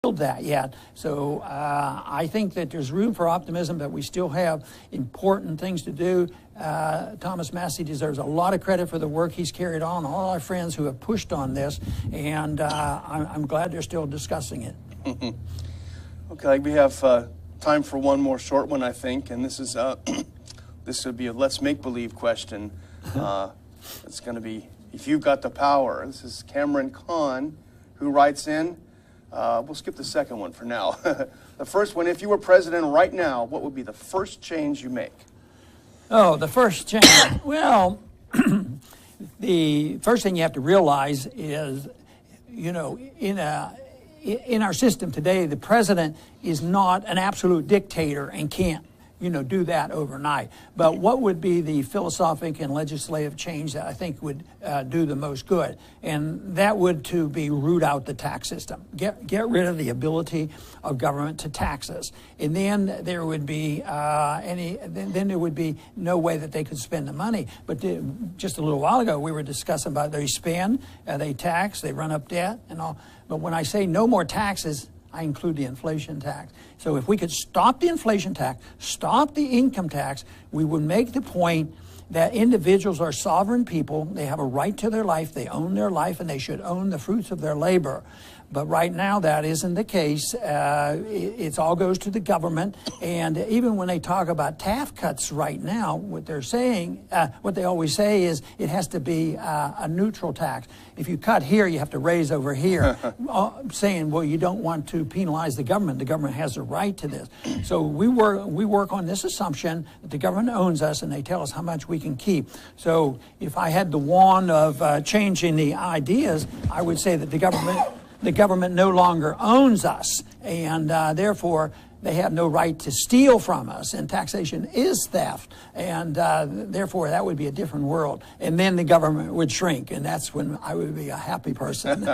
tackled that yet. So I think that there's room for optimism, but we still have important things to do. Thomas Massey deserves a lot of credit for the work he's carried on, all our friends who have pushed on this, and I'm glad they're still discussing it. Okay, we have time for one more short one, I think, and this is this would be a let's make-believe question. It's going to be, if you got the power. This is Cameron Kahn, who writes in. We'll skip the second one for now. The first one, if you were president right now, what would be the first change you make? Oh, the first change. Well, the first thing you have to realize is, you know, in our system today, the president is not an absolute dictator and can't, you know, do that overnight. But what would be the philosophic and legislative change that I think would do the most good? And that would to be root out the tax system, get rid of the ability of government to tax us, and then there would be then there would be no way that they could spend the money. But just a little while ago, we were discussing about they spend, they tax, they run up debt, and all. But when I say no more taxes, I include the inflation tax. So if we could stop the inflation tax, stop the income tax, we would make the point that individuals are sovereign people. They have a right to their life. They own their life, and they should own the fruits of their labor. But right now, that isn't the case. It all goes to the government. And even when they talk about TAF cuts right now, what they're saying, what they always say is it has to be a neutral tax. If you cut here, you have to raise over here, saying, well, you don't want to penalize the government. The government has a right to this. So we work on this assumption that the government owns us, and they tell us how much we can keep. So if I had the wand of changing the ideas, I would say that the government no longer owns us, and therefore they have no right to steal from us, and taxation is theft, and therefore that would be a different world, and then the government would shrink, and that's when I would be a happy person.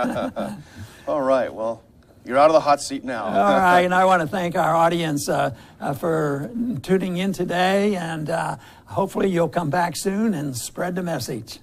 All right, well, you're out of the hot seat now. All right, and I want to thank our audience for tuning in today, and hopefully you'll come back soon and spread the message.